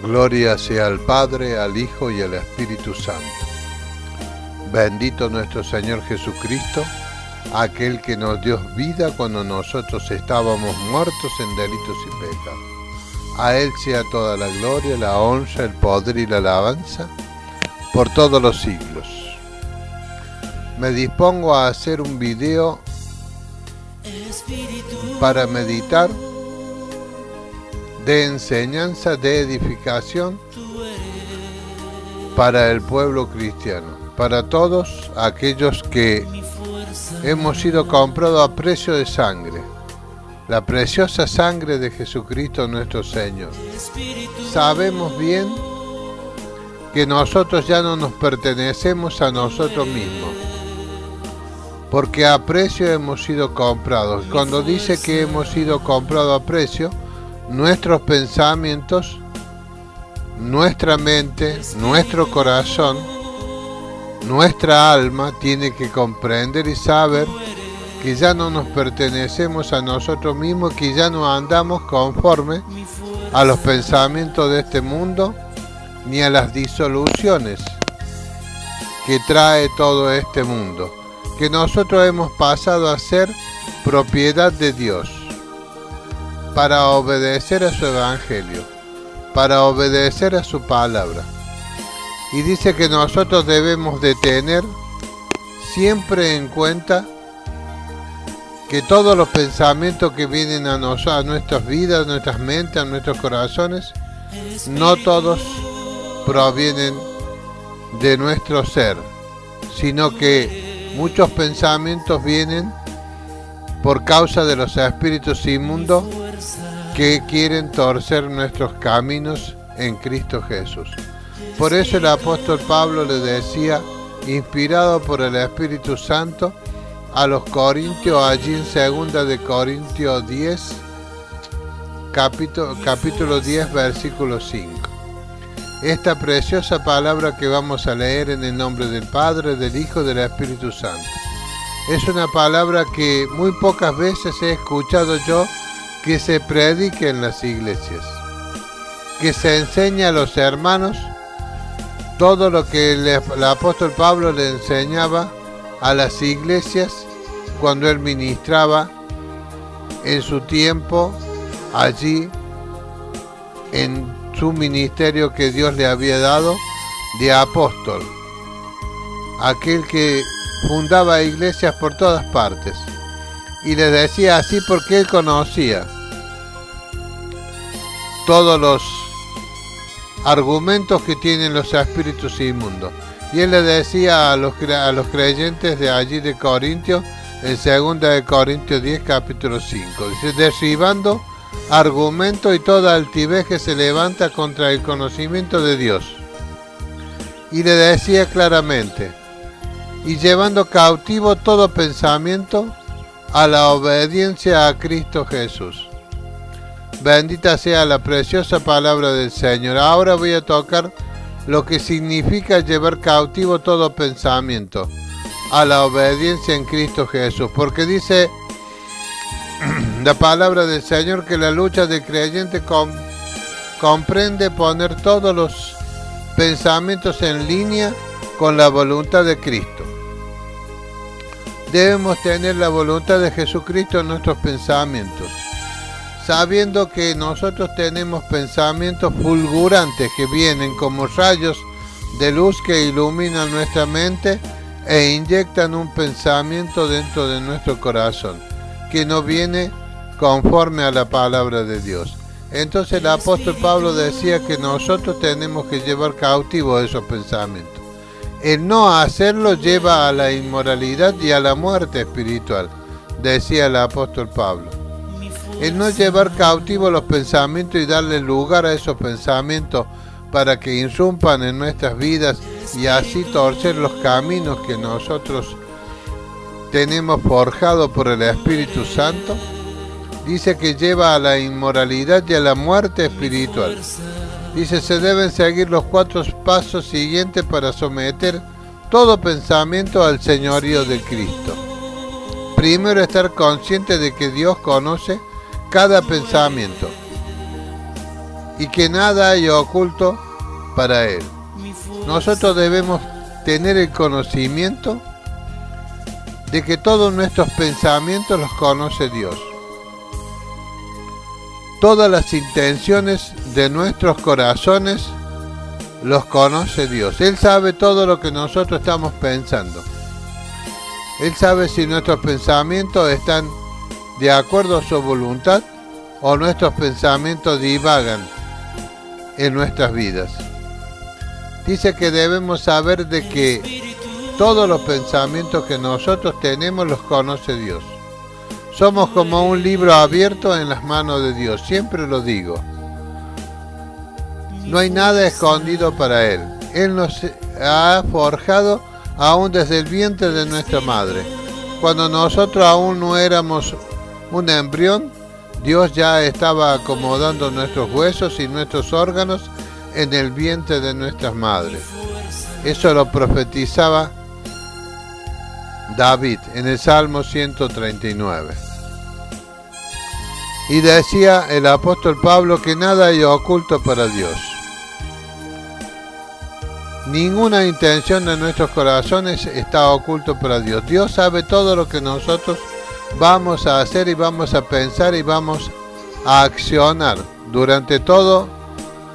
Gloria sea al Padre, al Hijo y al Espíritu Santo. Bendito nuestro Señor Jesucristo, aquel que nos dio vida cuando nosotros estábamos muertos en delitos y pecados. A Él sea toda la gloria, la honra, el poder y la alabanza por todos los siglos. Me dispongo a hacer un video para meditar, de enseñanza, de edificación para el pueblo cristiano, para todos aquellos que hemos sido comprados a precio de sangre, la preciosa sangre de Jesucristo nuestro Señor. Sabemos bien que nosotros ya no nos pertenecemos a nosotros mismos, porque a precio hemos sido comprados. Cuando dice que hemos sido comprados a precio, nuestros pensamientos, nuestra mente, nuestro corazón, nuestra alma tiene que comprender y saber que ya no nos pertenecemos a nosotros mismos, que ya no andamos conforme a los pensamientos de este mundo, ni a las disoluciones que trae todo este mundo, que nosotros hemos pasado a ser propiedad de Dios, para obedecer a su evangelio, para obedecer a su palabra. Y dice que nosotros debemos de tener siempre en cuenta que todos los pensamientos que vienen a nuestras vidas, a nuestras mentes, a nuestros corazones, no todos provienen de nuestro ser, sino que muchos pensamientos vienen por causa de los espíritus inmundos que quieren torcer nuestros caminos en Cristo Jesús. Por eso el apóstol Pablo le decía, inspirado por el Espíritu Santo, a los corintios, allí en 2 de Corintios 10, capítulo 10, versículo 5. Esta preciosa palabra que vamos a leer en el nombre del Padre, del Hijo y del Espíritu Santo. Es una palabra que muy pocas veces he escuchado yo que se predique en las iglesias, que se enseña a los hermanos todo lo que el apóstol Pablo le enseñaba a las iglesias cuando él ministraba en su tiempo allí en su ministerio que Dios le había dado de apóstol, aquel que fundaba iglesias por todas partes, y les decía así porque él conocía todos los argumentos que tienen los espíritus inmundos. Y él le decía a los creyentes de allí de Corintios, en 2 de Corintios 10, capítulo 5, dice, derribando argumentos y toda altivez que se levanta contra el conocimiento de Dios. Y le decía claramente, y llevando cautivo todo pensamiento a la obediencia a Cristo Jesús. Bendita sea la preciosa palabra del Señor. Ahora voy a tocar lo que significa llevar cautivo todo pensamiento a la obediencia en Cristo Jesús, porque dice la palabra del Señor que la lucha del creyente comprende poner todos los pensamientos en línea con la voluntad de Cristo. Debemos tener la voluntad de Jesucristo en nuestros pensamientos, sabiendo que nosotros tenemos pensamientos fulgurantes que vienen como rayos de luz que iluminan nuestra mente e inyectan un pensamiento dentro de nuestro corazón que no viene conforme a la palabra de Dios. Entonces el apóstol Pablo decía que nosotros tenemos que llevar cautivo esos pensamientos. El no hacerlo lleva a la inmoralidad y a la muerte espiritual, decía el apóstol Pablo. El no llevar cautivo los pensamientos y darle lugar a esos pensamientos para que irrumpan en nuestras vidas y así torcer los caminos que nosotros tenemos forjado por el Espíritu Santo, dice que lleva a la inmoralidad y a la muerte espiritual. Dice, se deben seguir los 4 pasos siguientes para someter todo pensamiento al señorío de Cristo. Primero, estar consciente de que Dios conoce cada pensamiento y que nada hay oculto para Él. Nosotros debemos tener el conocimiento de que todos nuestros pensamientos los conoce Dios. Todas las intenciones de nuestros corazones los conoce Dios. Él sabe todo lo que nosotros estamos pensando. Él sabe si nuestros pensamientos están de acuerdo a su voluntad o nuestros pensamientos divagan en nuestras vidas. Dice que debemos saber de que todos los pensamientos que nosotros tenemos los conoce Dios. Somos como un libro abierto en las manos de Dios, siempre lo digo. No hay nada escondido para Él. Él nos ha forjado aún desde el vientre de nuestra madre. Cuando nosotros aún no éramos un embrión, Dios ya estaba acomodando nuestros huesos y nuestros órganos en el vientre de nuestras madres. Eso lo profetizaba David en el Salmo 139. Y decía el apóstol Pablo que nada hay oculto para Dios. Ninguna intención de nuestros corazones está oculto para Dios. Dios sabe todo lo que nosotros vamos a hacer y vamos a pensar y vamos a accionar durante todo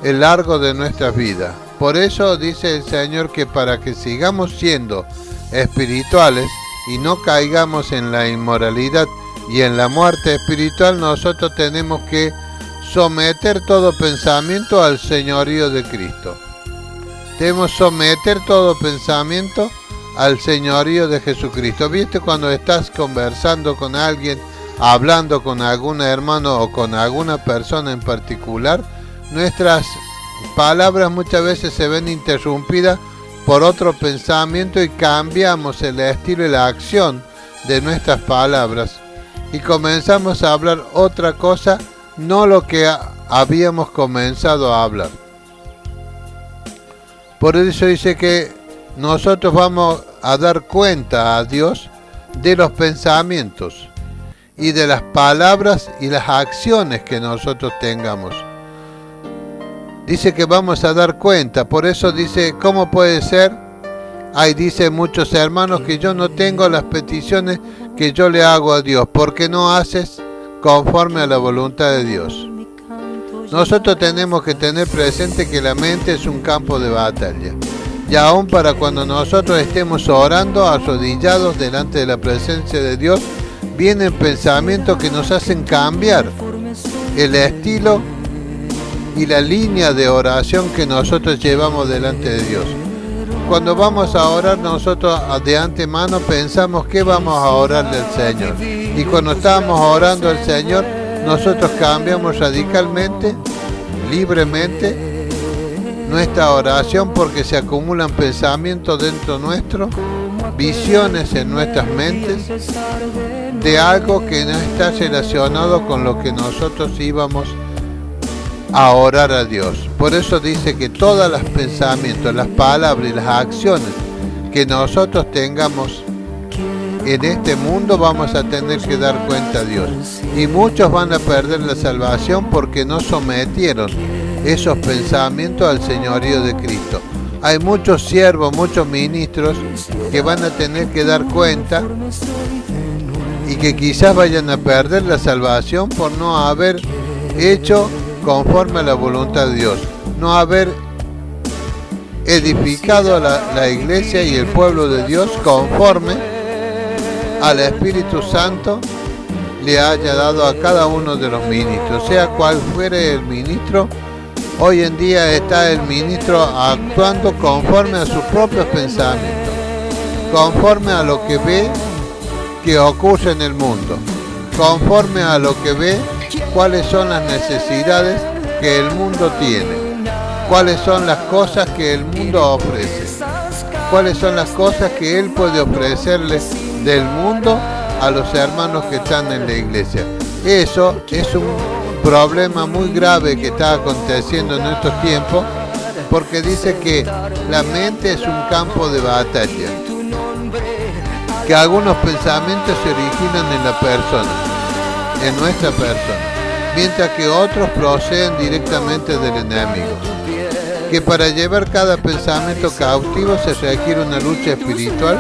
el largo de nuestra vida. Por eso dice el Señor que para que sigamos siendo espirituales y no caigamos en la inmoralidad y en la muerte espiritual, nosotros tenemos que someter todo pensamiento al señorío de Cristo. Debemos someter todo pensamiento al señorío de Jesucristo. ¿Viste cuando estás conversando con alguien, hablando con algún hermano o con alguna persona en particular? Nuestras palabras muchas veces se ven interrumpidas por otro pensamiento y cambiamos el estilo y la acción de nuestras palabras y comenzamos a hablar otra cosa, no lo que habíamos comenzado a hablar. Por eso dice que nosotros vamos a dar cuenta a Dios de los pensamientos y de las palabras y las acciones que nosotros tengamos. Dice que vamos a dar cuenta, por eso dice, ¿cómo puede ser? Ahí dice muchos hermanos que yo no tengo las peticiones que yo le hago a Dios, porque no haces conforme a la voluntad de Dios. Nosotros tenemos que tener presente que la mente es un campo de batalla. Y aún para cuando nosotros estemos orando, arrodillados delante de la presencia de Dios, vienen pensamientos que nos hacen cambiar el estilo y la línea de oración que nosotros llevamos delante de Dios. Cuando vamos a orar, nosotros de antemano pensamos que vamos a orarle al Señor. Y cuando estamos orando al Señor, nosotros cambiamos radicalmente, libremente, nuestra oración porque se acumulan pensamientos dentro nuestro, visiones en nuestras mentes de algo que no está relacionado con lo que nosotros íbamos a orar a Dios. Por eso dice que todos los pensamientos, las palabras y las acciones que nosotros tengamos en este mundo vamos a tener que dar cuenta a Dios. Y muchos van a perder la salvación porque no sometieron esos pensamientos al señorío de Cristo. Hay muchos siervos, muchos ministros que van a tener que dar cuenta y que quizás vayan a perder la salvación por no haber hecho conforme a la voluntad de Dios, no haber edificado la iglesia y el pueblo de Dios conforme al Espíritu Santo le haya dado a cada uno de los ministros, sea cual fuere el ministro. Hoy en día está el ministro actuando conforme a sus propios pensamientos, conforme a lo que ve que ocurre en el mundo, conforme a lo que ve cuáles son las necesidades que el mundo tiene, cuáles son las cosas que el mundo ofrece, cuáles son las cosas que él puede ofrecerles del mundo a los hermanos que están en la iglesia. Eso es un problema muy grave que está aconteciendo en estos tiempos, porque dice que la mente es un campo de batalla, que algunos pensamientos se originan en la persona, en nuestra persona. mientras que otros proceden directamente del enemigo. Que para llevar cada pensamiento cautivo se requiere una lucha espiritual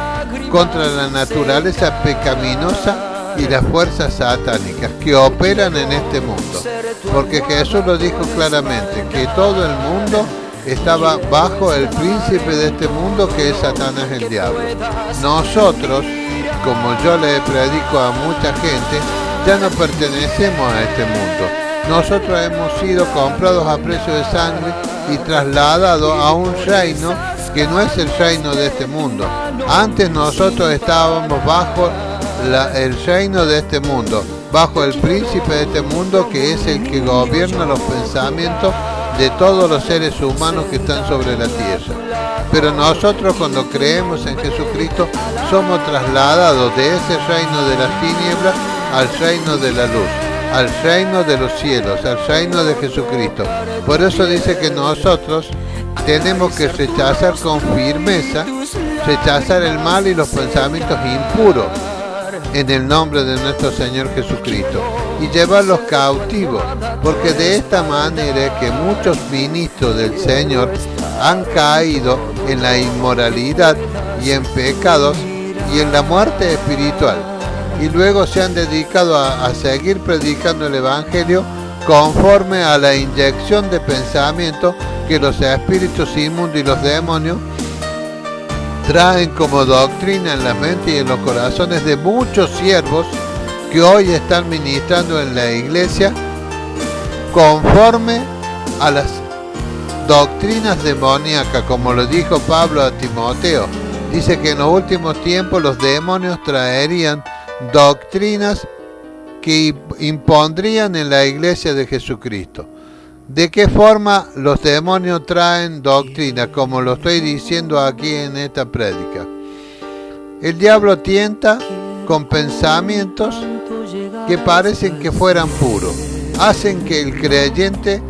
contra la naturaleza pecaminosa y las fuerzas satánicas que operan en este mundo. Porque Jesús lo dijo claramente, que todo el mundo estaba bajo el príncipe de este mundo, que es Satanás, el diablo. Nosotros, como yo le predico a mucha gente, ya no pertenecemos a este mundo. Nosotros hemos sido comprados a precio de sangre y trasladados a un reino que no es el reino de este mundo. Antes nosotros estábamos bajo el reino de este mundo, bajo el príncipe de este mundo, que es el que gobierna los pensamientos de todos los seres humanos que están sobre la tierra. Pero nosotros, cuando creemos en Jesucristo, somos trasladados de ese reino de las tinieblas al reino de la luz, al reino de los cielos, al reino de Jesucristo. Por eso dice que nosotros tenemos que rechazar con firmeza, rechazar el mal y los pensamientos impuros en el nombre de nuestro Señor Jesucristo y llevarlos cautivos, porque de esta manera es que muchos ministros del Señor han caído en la inmoralidad y en pecados y en la muerte espiritual, y luego se han dedicado a seguir predicando el Evangelio conforme a la inyección de pensamiento que los espíritus inmundos y los demonios traen como doctrina en la mente y en los corazones de muchos siervos que hoy están ministrando en la iglesia conforme a las doctrinas demoníacas, como lo dijo Pablo a Timoteo. Dice que en los últimos tiempos los demonios traerían doctrinas que impondrían en la iglesia de Jesucristo. ¿De qué forma los demonios traen doctrina? Como lo estoy diciendo aquí en esta prédica. El diablo tienta con pensamientos que parecen que fueran puros. Hacen que el creyente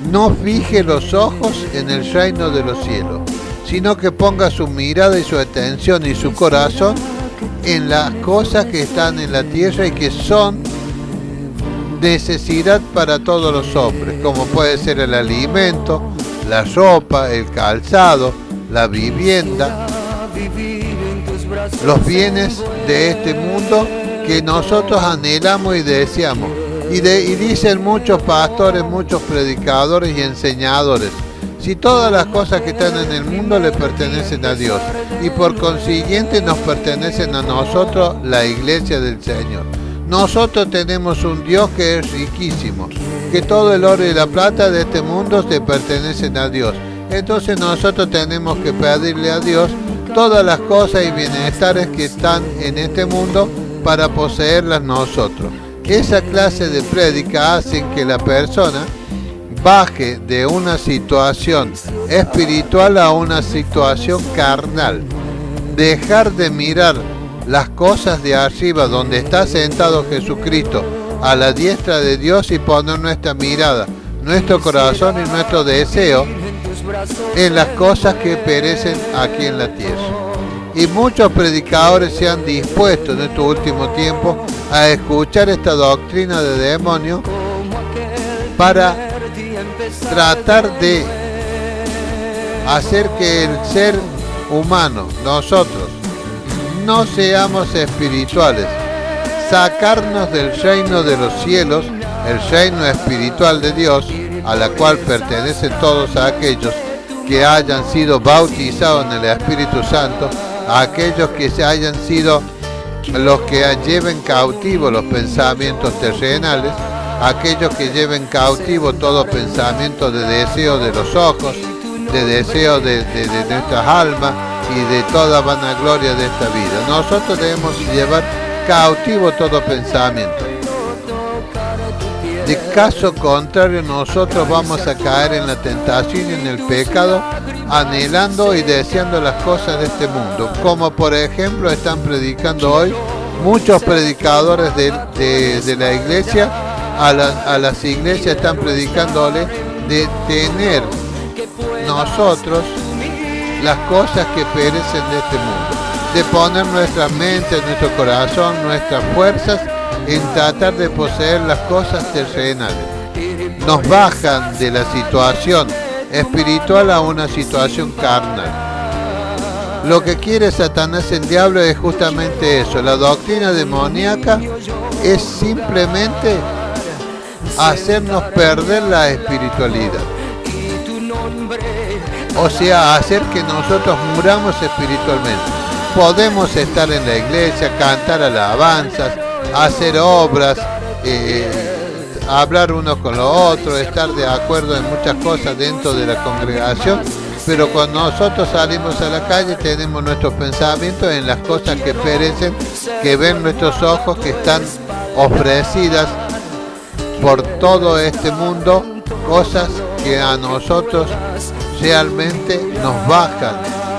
no fije los ojos en el reino de los cielos, sino que ponga su mirada y su atención y su corazón en las cosas que están en la tierra y que son necesidad para todos los hombres, como puede ser el alimento, la ropa, el calzado, la vivienda, los bienes de este mundo que nosotros anhelamos y deseamos. Y dicen muchos pastores, muchos predicadores y enseñadores, si todas las cosas que están en el mundo le pertenecen a Dios y por consiguiente nos pertenecen a nosotros, la iglesia del Señor. Nosotros tenemos un Dios que es riquísimo, que todo el oro y la plata de este mundo se pertenecen a Dios. Entonces nosotros tenemos que pedirle a Dios todas las cosas y bienestares que están en este mundo para poseerlas nosotros. Esa clase de prédica hace que la persona baje de una situación espiritual a una situación carnal. Dejar de mirar las cosas de arriba donde está sentado Jesucristo a la diestra de Dios y poner nuestra mirada, nuestro corazón y nuestro deseo en las cosas que perecen aquí en la tierra. Y muchos predicadores se han dispuesto en estos últimos tiempos a escuchar esta doctrina de demonios para tratar de hacer que el ser humano, nosotros, no seamos espirituales, sacarnos del reino de los cielos, el reino espiritual de Dios, a la cual pertenecen todos aquellos que hayan sido bautizados en el Espíritu Santo, a aquellos que se hayan sido los que lleven cautivo los pensamientos terrenales, aquellos que lleven cautivo todo pensamiento de deseo de los ojos, de deseo de nuestras almas y de toda vanagloria de esta vida. Nosotros debemos llevar cautivo todo pensamiento. De caso contrario, nosotros vamos a caer en la tentación y en el pecado, anhelando y deseando las cosas de este mundo, como por ejemplo están predicando hoy muchos predicadores de la iglesia. A las iglesias están predicándole de tener nosotros las cosas que perecen de este mundo, de poner nuestra mente, nuestro corazón, nuestras fuerzas en tratar de poseer las cosas terrenales. Nos bajan de la situación espiritual a una situación carnal. Lo que quiere Satanás, el diablo, es justamente eso. La doctrina demoníaca es simplemente hacernos perder la espiritualidad. O sea, hacer que nosotros muramos espiritualmente. Podemos estar en la iglesia, cantar alabanzas, hacer obras, hablar unos con los otros, estar de acuerdo en muchas cosas dentro de la congregación, pero cuando nosotros salimos a la calle tenemos nuestros pensamientos en las cosas que perecen, que ven nuestros ojos, que están ofrecidas por todo este mundo, cosas que a nosotros realmente nos bajan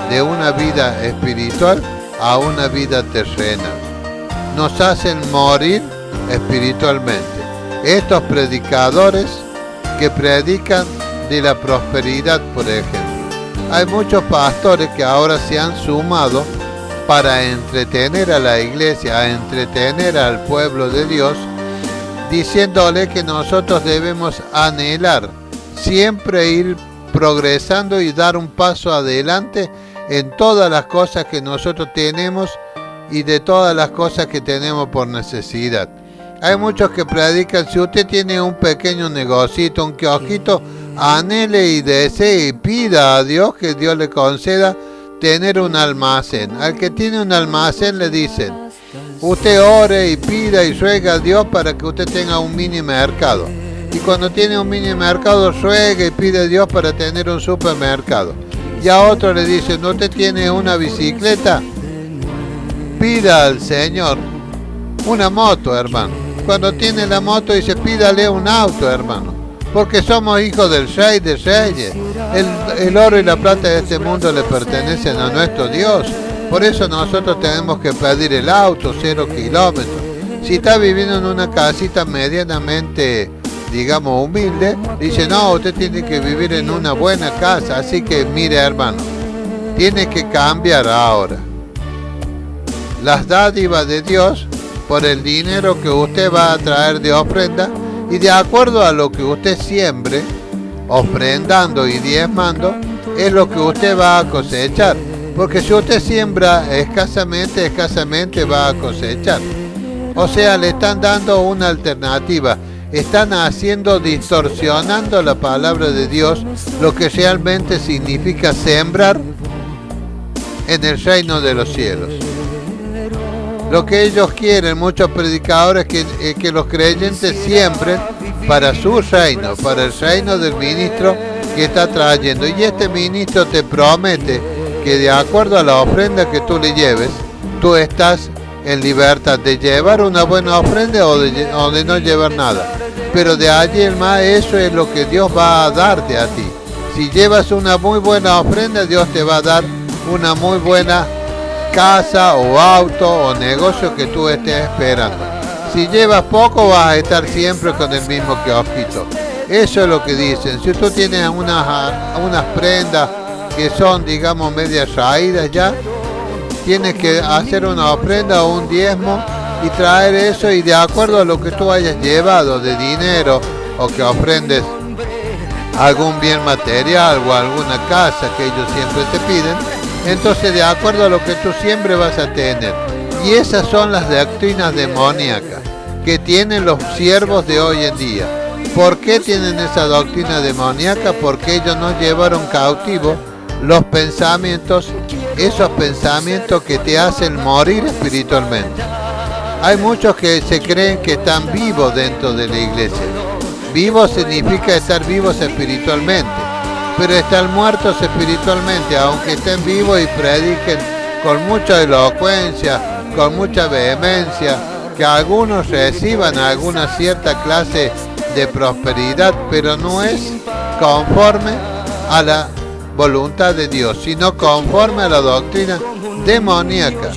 de una vida espiritual a una vida terrenal. Nos hacen morir espiritualmente. Estos predicadores que predican de la prosperidad, por ejemplo. Hay muchos pastores que ahora se han sumado para entretener a la iglesia, a entretener al pueblo de Dios, diciéndole que nosotros debemos anhelar, siempre ir progresando y dar un paso adelante en todas las cosas que nosotros tenemos y de todas las cosas que tenemos por necesidad. Hay muchos que predican, si usted tiene un pequeño negocito, un kiosquito, anhele y desee y pida a Dios que Dios le conceda tener un almacén. Al que tiene un almacén le dicen, usted ore y pida y ruega a Dios para que usted tenga un mini mercado. Y cuando tiene un mini mercado, ruega y pide a Dios para tener un supermercado. Y a otro le dicen, usted tiene una bicicleta, pida al Señor una moto, hermano. Cuando tiene la moto dice, pídale un auto, hermano. Porque somos hijos del Rey de Reyes. El oro y la plata de este mundo le pertenecen a nuestro Dios. Por eso nosotros tenemos que pedir el auto, 0 kilómetros. Si está viviendo en una casita medianamente, digamos, humilde, dice, no, usted tiene que vivir en una buena casa. Así que, mire, hermano, tiene que cambiar ahora las dádivas de Dios por el dinero que usted va a traer de ofrenda, y de acuerdo a lo que usted siembre, ofrendando y diezmando, es lo que usted va a cosechar. Porque si usted siembra escasamente, escasamente va a cosechar. O sea, le están dando una alternativa. Están haciendo, distorsionando la palabra de Dios, lo que realmente significa sembrar en el reino de los cielos. Lo que ellos quieren, muchos predicadores, que los creyentes siembren para su reino, para el reino del ministro que está trayendo. Y este ministro te promete que de acuerdo a la ofrenda que tú le lleves, tú estás en libertad de llevar una buena ofrenda o de no llevar nada. Pero de allí en más, eso es lo que Dios va a darte a ti. Si llevas una muy buena ofrenda, Dios te va a dar una muy buena casa o auto o negocio que tú estés esperando. Si llevas poco, vas a estar siempre con el mismo kiosquito. Eso es lo que dicen. Si tú tienes unas prendas que son, digamos, medias raídas ya, tienes que hacer una ofrenda o un diezmo y traer eso, y de acuerdo a lo que tú hayas llevado de dinero o que ofrendes algún bien material o alguna casa que ellos siempre te piden, entonces de acuerdo a lo que tú siempre vas a tener. Y esas son las doctrinas demoníacas que tienen los siervos de hoy en día. ¿Por qué tienen esa doctrina demoníaca? Porque ellos no llevaron cautivos los pensamientos, esos pensamientos que te hacen morir espiritualmente. Hay muchos que se creen que están vivos dentro de la iglesia. Vivo significa estar vivos espiritualmente, pero están muertos espiritualmente, aunque estén vivos y prediquen con mucha elocuencia, con mucha vehemencia, que algunos reciban alguna cierta clase de prosperidad, pero no es conforme a la voluntad de Dios, sino conforme a la doctrina demoníaca,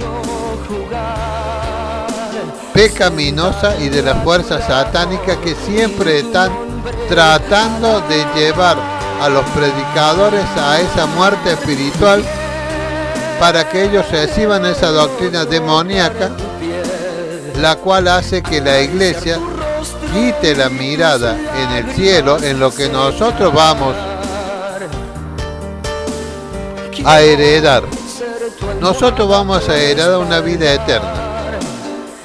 pecaminosa y de las fuerzas satánicas que siempre están tratando de llevar a los predicadores a esa muerte espiritual para que ellos reciban esa doctrina demoníaca la cual hace que la iglesia quite la mirada en el cielo, en lo que nosotros vamos a heredar. Nosotros vamos a heredar una vida eterna.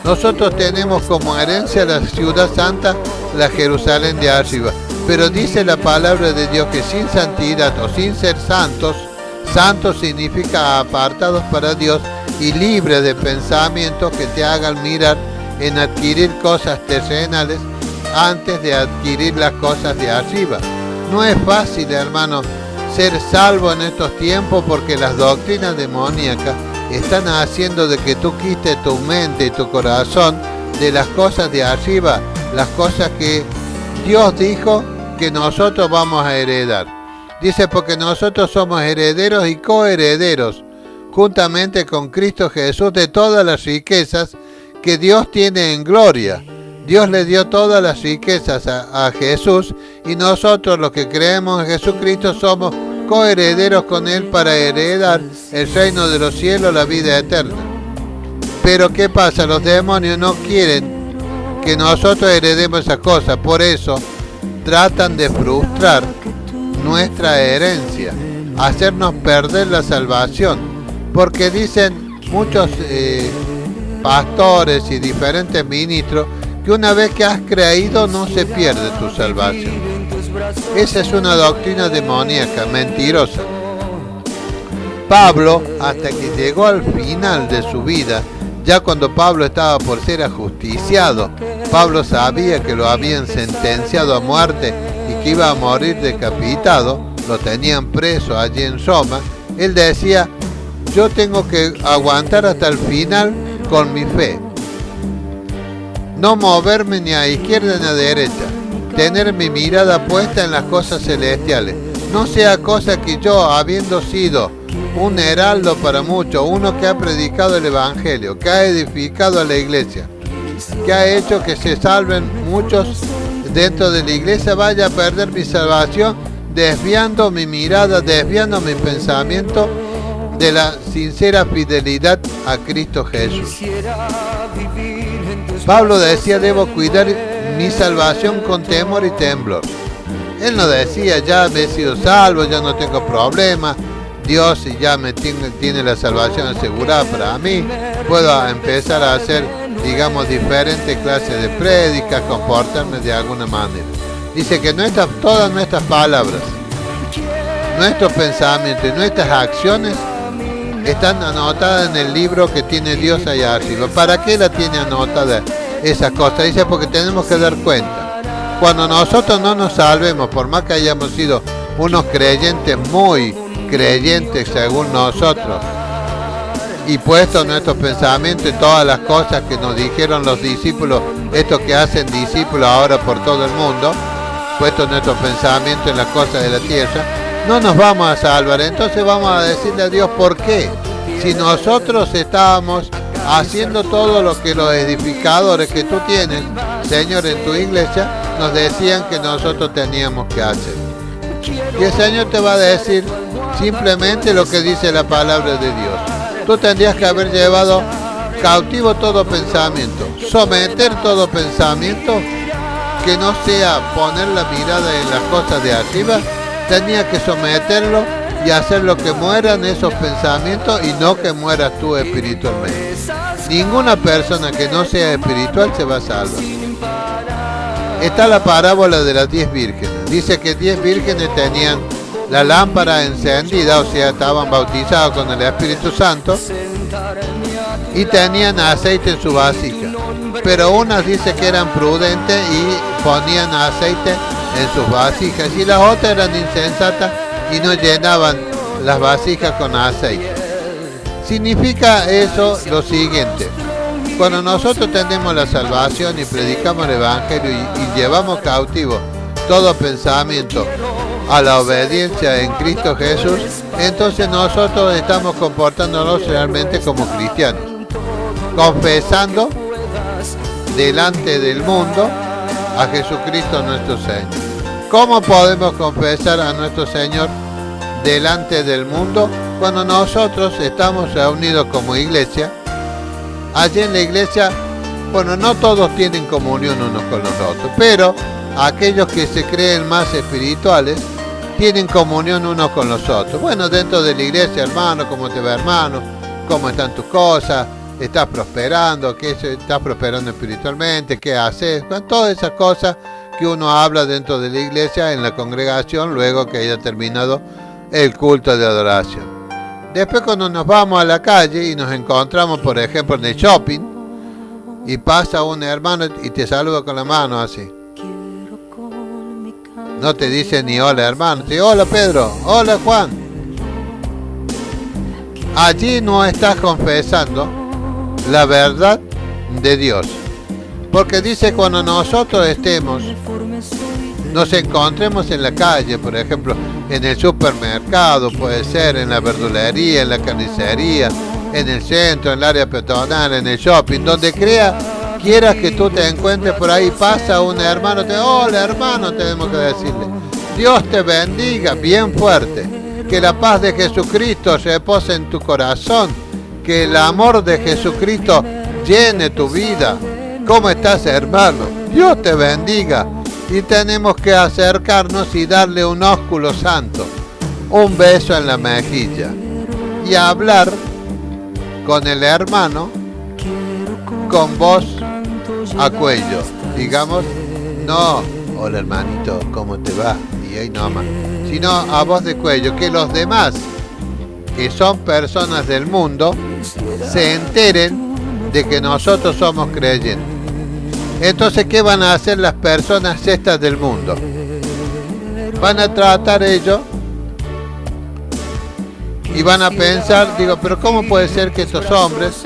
Nosotros tenemos como herencia la ciudad santa, la Jerusalén de arriba. Pero dice la palabra de Dios que sin santidad o sin ser santos, santos significa apartados para Dios y libres de pensamientos que te hagan mirar en adquirir cosas terrenales antes de adquirir las cosas de arriba. No es fácil, hermano, ser salvo en estos tiempos, porque las doctrinas demoníacas están haciendo de que tú quites tu mente y tu corazón de las cosas de arriba, las cosas que Dios dijo que nosotros vamos a heredar. Dice, porque nosotros somos herederos y coherederos juntamente con Cristo Jesús de todas las riquezas que Dios tiene en gloria. Dios le dio todas las riquezas a Jesús, y nosotros los que creemos en Jesucristo somos coherederos con Él para heredar el reino de los cielos, la vida eterna. Pero ¿qué pasa? Los demonios no quieren que nosotros heredemos esas cosas, por eso tratan de frustrar nuestra herencia, hacernos perder la salvación, porque dicen muchos pastores y diferentes ministros que una vez que has creído no se pierde tu salvación. Esa es una doctrina demoníaca, mentirosa. Pablo, hasta que llegó al final de su vida, ya cuando Pablo estaba por ser ajusticiado, Pablo sabía que lo habían sentenciado a muerte y que iba a morir decapitado, lo tenían preso allí en Roma. Él decía, yo tengo que aguantar hasta el final con mi fe. No moverme ni a izquierda ni a derecha, tener mi mirada puesta en las cosas celestiales. No sea cosa que yo, habiendo sido un heraldo para muchos, uno que ha predicado el Evangelio, que ha edificado a la iglesia, que ha hecho que se salven muchos dentro de la iglesia, vaya a perder mi salvación, desviando mi mirada, desviando mi pensamiento de la sincera fidelidad a Cristo Jesús. Pablo decía, debo cuidar mi salvación con temor y temblor. Él no decía, ya me he sido salvo, ya no tengo problema, Dios ya me tiene la salvación asegurada para mí, puedo empezar a hacer, digamos, diferentes clases de prédicas, comportarme de alguna manera. Dice que todas nuestras palabras, nuestros pensamientos y nuestras acciones están anotadas en el libro que tiene Dios allá arriba. ¿Para qué la tiene anotada esas cosas? Dice, porque tenemos que dar cuenta. Cuando nosotros no nos salvemos, por más que hayamos sido unos creyentes muy creyentes según nosotros, y puesto nuestros pensamientos en todas las cosas que nos dijeron los discípulos, estos que hacen discípulos ahora por todo el mundo, puesto nuestros pensamientos en las cosas de la tierra, no nos vamos a salvar. Entonces vamos a decirle a Dios, ¿por qué? Si nosotros estábamos haciendo todo lo que los edificadores que tú tienes, Señor, en tu iglesia, nos decían que nosotros teníamos que hacer. Y el Señor te va a decir simplemente lo que dice la palabra de Dios. Tú tendrías que haber llevado cautivo todo pensamiento, someter todo pensamiento que no sea poner la mirada en las cosas de arriba. Tenía que someterlo y hacer lo que mueran esos pensamientos y no que mueras tú espiritualmente. Ninguna persona que no sea espiritual se va a salvar. Está la parábola de las 10 vírgenes. Dice que 10 vírgenes tenían la lámpara encendida, o sea, estaban bautizados con el Espíritu Santo y tenían aceite en su vasija. Pero unas dice que eran prudentes y ponían aceite en sus vasijas, y las otras eran insensatas y no llenaban las vasijas con aceite. Significa eso lo siguiente: cuando nosotros tenemos la salvación y predicamos el Evangelio y llevamos cautivo todo pensamiento a la obediencia en Cristo Jesús, entonces nosotros estamos comportándonos realmente como cristianos, confesando delante del mundo a Jesucristo nuestro Señor. ¿Cómo podemos confesar a nuestro Señor delante del mundo? Cuando nosotros estamos reunidos como iglesia. Allí en la iglesia Bueno, no todos tienen comunión unos con los otros, pero aquellos que se creen más espirituales tienen comunión unos con los otros. Bueno, dentro de la iglesia, hermano, ¿cómo te va, hermano? ¿Cómo están tus cosas? ¿Estás prosperando? ¿Qué estás prosperando espiritualmente? ¿Qué haces? Con todas esas cosas que uno habla dentro de la iglesia, en la congregación, luego que haya terminado el culto de adoración. Después, cuando nos vamos a la calle y nos encontramos, por ejemplo, en el shopping, y pasa un hermano y te saluda con la mano así. No te dice ni hola, hermano, te dice hola, Pedro, hola, Juan. Allí no estás confesando la verdad de Dios. Porque dice, cuando nosotros nos encontremos en la calle, por ejemplo, en el supermercado, puede ser, en la verdulería, en la carnicería, en el centro, en el área peatonal, en el shopping, donde quieras que tú te encuentres por ahí, pasa un hermano, hola, hermano, tenemos que decirle, Dios te bendiga, bien fuerte, que la paz de Jesucristo repose en tu corazón, que el amor de Jesucristo llene tu vida. ¿Cómo estás, hermano? Dios te bendiga. Y tenemos que acercarnos y darle un ósculo santo, un beso en la mejilla, y hablar con el hermano con voz a cuello. Digamos, no, hola hermanito, ¿cómo te va? Y ahí nomás. Sino a voz de cuello, que los demás, que son personas del mundo, se enteren de que nosotros somos creyentes. Entonces, ¿qué van a hacer las personas estas del mundo? Van a tratar ellos y van a pensar, digo, pero ¿cómo puede ser que estos hombres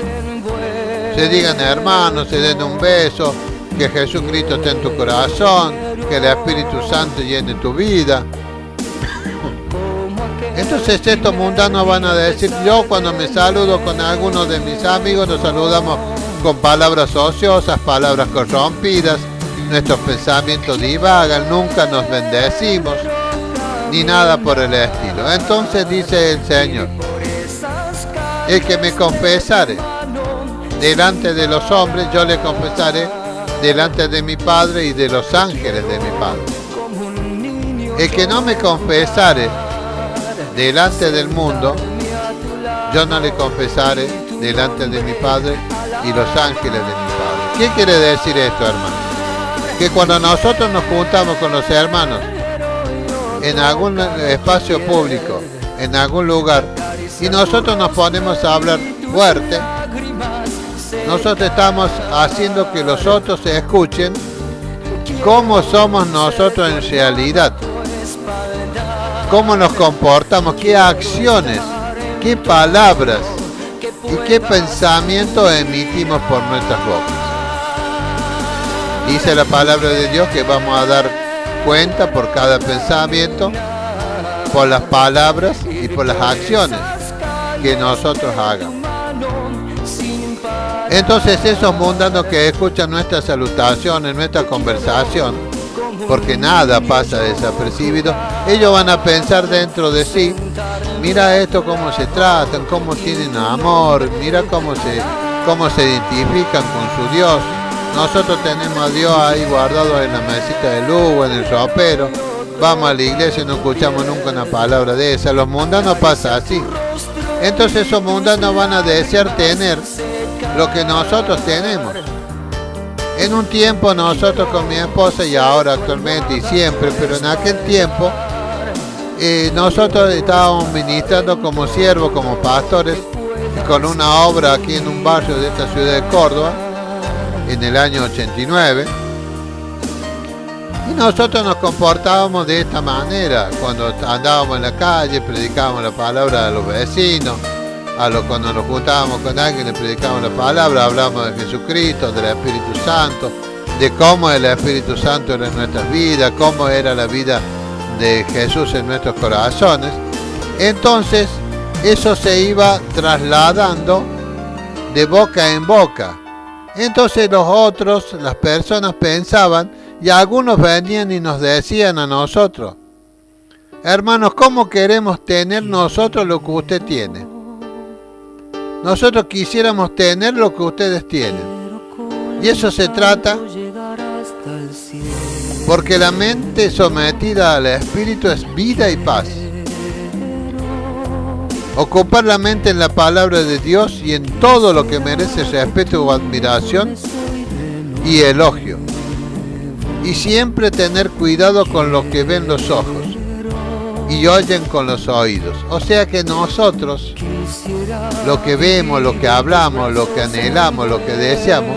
se digan hermanos, se den un beso, que Jesucristo esté en tu corazón, que el Espíritu Santo llene tu vida? Entonces estos mundanos van a decir, yo cuando me saludo con alguno de mis amigos, nos saludamos con palabras ociosas, palabras corrompidas, nuestros pensamientos divagan, nunca nos bendecimos, ni nada por el estilo. Entonces dice el Señor, el que me confesare delante de los hombres, yo le confesaré delante de mi Padre y de los ángeles de mi Padre. El que no me confesare delante del mundo, yo no le confesaré delante de mi Padre y los ángeles de mi Padre. ¿Qué quiere decir esto, hermano? Que cuando nosotros nos juntamos con los hermanos en algún espacio público, en algún lugar, y nosotros nos ponemos a hablar fuerte, nosotros estamos haciendo que los otros se escuchen cómo somos nosotros en realidad, cómo nos comportamos, qué acciones, qué palabras y qué pensamientos emitimos por nuestras bocas. Dice la palabra de Dios que vamos a dar cuenta por cada pensamiento, por las palabras y por las acciones que nosotros hagamos. Entonces esos mundanos que escuchan nuestra salutación, nuestra conversación, porque nada pasa desapercibido, ellos van a pensar dentro de sí, mira esto cómo se tratan, cómo tienen amor, mira cómo se identifican con su Dios. Nosotros tenemos a Dios ahí guardado en la mesita de luz, en el ropero, vamos a la iglesia y no escuchamos nunca una palabra de esa. Los mundanos pasa así. Entonces esos mundanos van a desear tener lo que nosotros tenemos. En un tiempo nosotros con mi esposa, y ahora actualmente y siempre, pero en aquel tiempo nosotros estábamos ministrando como siervos, como pastores, con una obra aquí en un barrio de esta ciudad de Córdoba, en el año 89. Y nosotros nos comportábamos de esta manera, cuando andábamos en la calle, predicábamos la palabra a los vecinos, cuando nos juntábamos con alguien, le predicábamos la palabra, hablábamos de Jesucristo, del Espíritu Santo, de cómo el Espíritu Santo era en nuestras vidas, cómo era la vida de Jesús en nuestros corazones. Entonces, eso se iba trasladando de boca en boca. Entonces los otros, las personas pensaban, y algunos venían y nos decían a nosotros, hermanos, ¿cómo queremos tener nosotros lo que usted tiene? Nosotros quisiéramos tener lo que ustedes tienen. Y eso se trata porque la mente sometida al Espíritu es vida y paz. Ocupar la mente en la palabra de Dios y en todo lo que merece respeto o admiración y elogio. Y siempre tener cuidado con lo que ven los ojos y oyen con los oídos. O sea que nosotros, lo que vemos, lo que hablamos, lo que anhelamos, lo que deseamos,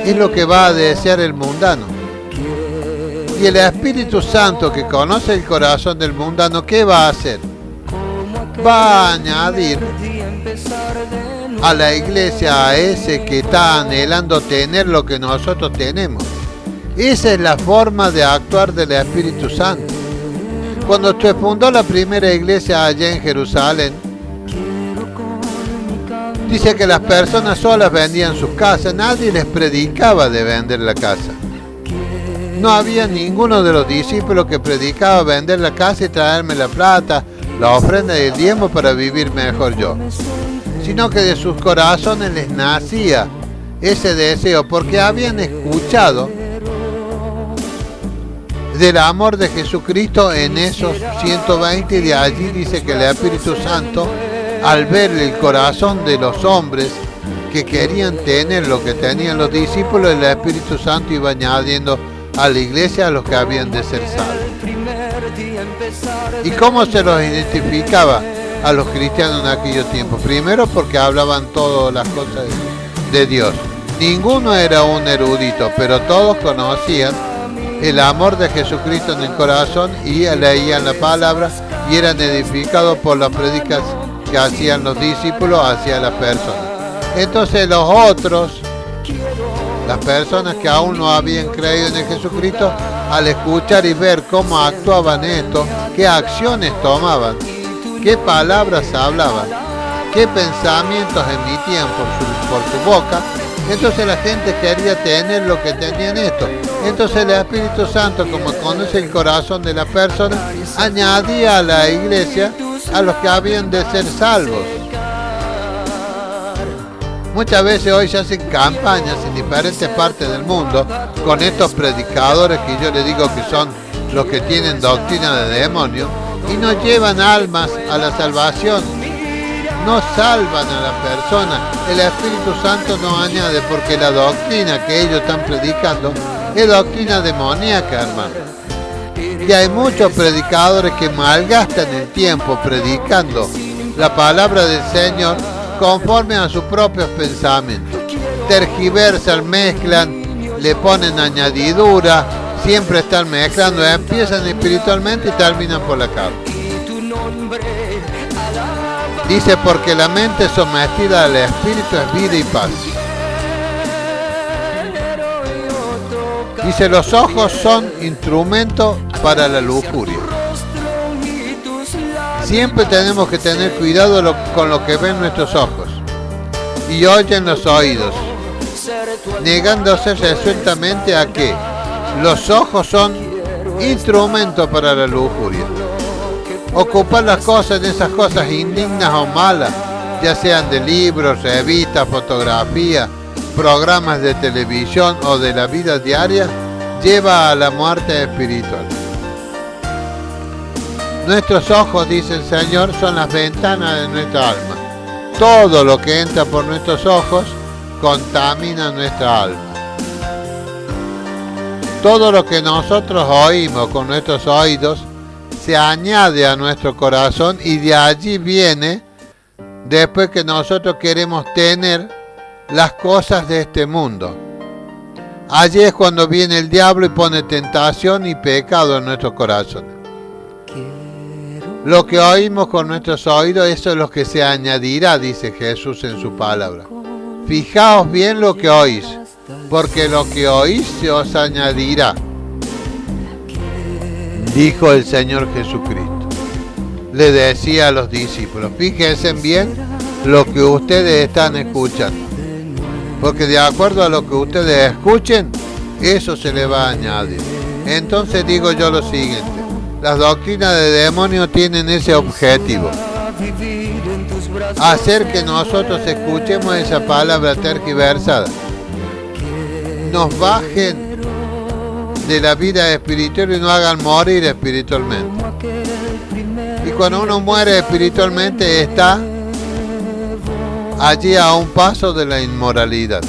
es lo que va a desear el mundano. Y el Espíritu Santo, que conoce el corazón del mundano, ¿qué va a hacer? Va a añadir a la iglesia a ese que está anhelando tener lo que nosotros tenemos. Esa es la forma de actuar del Espíritu Santo. Cuando se fundó la primera iglesia allá en Jerusalén, dice que las personas solas vendían sus casas, nadie les predicaba de vender la casa. No había ninguno de los discípulos que predicaba vender la casa y traerme la plata, la ofrenda y el diezmo para vivir mejor yo, sino que de sus corazones les nacía ese deseo porque habían escuchado del amor de Jesucristo en esos 120 y de allí dice que el Espíritu Santo, al ver el corazón de los hombres que querían tener lo que tenían los discípulos, el Espíritu Santo iba añadiendo a la iglesia a los que habían de ser salvos. ¿Y cómo se los identificaba a los cristianos en aquellos tiempos? Primero porque hablaban todas las cosas de Dios. Ninguno era un erudito, pero todos conocían el amor de Jesucristo en el corazón y leían la palabra y eran edificados por las prédicas que hacían los discípulos hacia las personas. Entonces los otros, las personas que aún no habían creído en el Jesucristo, al escuchar y ver cómo actuaban estos, qué acciones tomaban, qué palabras hablaban, qué pensamientos emitían por su boca, entonces la gente quería tener lo que tenían estos. Entonces el Espíritu Santo, como conoce el corazón de la persona, añadía a la iglesia a los que habían de ser salvos. Muchas veces hoy se hacen campañas en diferentes partes del mundo con estos predicadores que yo les digo que son los que tienen doctrina de demonio y no llevan almas a la salvación, no salvan a la persona. El Espíritu Santo no añade porque la doctrina que ellos están predicando es doctrina demoníaca, hermano. Y hay muchos predicadores que malgastan el tiempo predicando la palabra del Señor conforme a sus propios pensamientos. Tergiversan, mezclan, le ponen añadidura, siempre están mezclando, empiezan espiritualmente y terminan por la carne. Dice, porque la mente sometida al Espíritu es vida y paz. Dice, los ojos son instrumento para la lujuria. Siempre tenemos que tener cuidado con lo que ven nuestros ojos y oyen los oídos, negándose resueltamente a que los ojos son instrumento para la lujuria. Ocupar las cosas en esas cosas indignas o malas, ya sean de libros, revistas, fotografías, programas de televisión o de la vida diaria, lleva a la muerte espiritual. Nuestros ojos, dice el Señor, son las ventanas de nuestra alma. Todo lo que entra por nuestros ojos contamina nuestra alma. Todo lo que nosotros oímos con nuestros oídos se añade a nuestro corazón y de allí viene, después que nosotros queremos tener las cosas de este mundo. Allí es cuando viene el diablo y pone tentación y pecado en nuestros corazones. Lo que oímos con nuestros oídos, eso es lo que se añadirá, dice Jesús en su palabra. Fijaos bien lo que oís, porque lo que oís se os añadirá, dijo el Señor Jesucristo. Le decía a los discípulos, fíjense bien lo que ustedes están escuchando, porque de acuerdo a lo que ustedes escuchen, eso se les va a añadir. Entonces digo yo lo siguiente, las doctrinas de demonios tienen ese objetivo, hacer que nosotros escuchemos esa palabra tergiversada nos bajen de la vida espiritual y nos hagan morir espiritualmente. Y cuando uno muere espiritualmente está allí a un paso de la inmoralidad.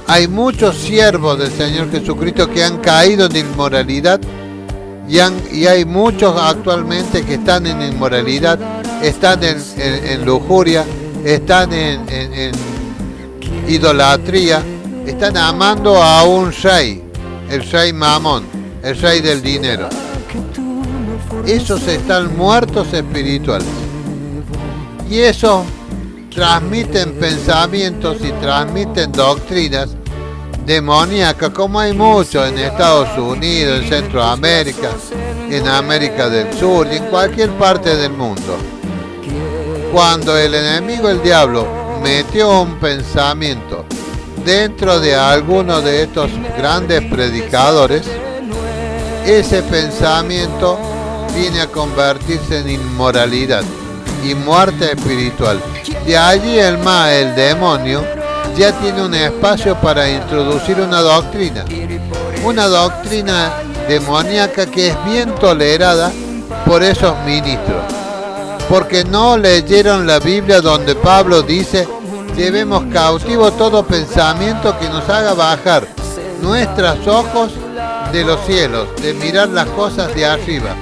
Hay muchos siervos del Señor Jesucristo que han caído en inmoralidad y hay muchos actualmente que están en inmoralidad, están en lujuria, están en idolatría, están amando a un rey, el rey Mamón, el rey del dinero. Esos están muertos espirituales. Y esos transmiten pensamientos y transmiten doctrinas demoníacas, como hay mucho en Estados Unidos, en Centroamérica, en América del Sur y en cualquier parte del mundo. Cuando el enemigo, el diablo, metió un pensamiento dentro de alguno de estos grandes predicadores, ese pensamiento viene a convertirse en inmoralidad y muerte espiritual. De allí el demonio, ya tiene un espacio para introducir una doctrina demoníaca que es bien tolerada por esos ministros, porque no leyeron la Biblia donde Pablo dice: llevemos cautivo todo pensamiento que nos haga bajar nuestros ojos de los cielos, de mirar las cosas de arriba,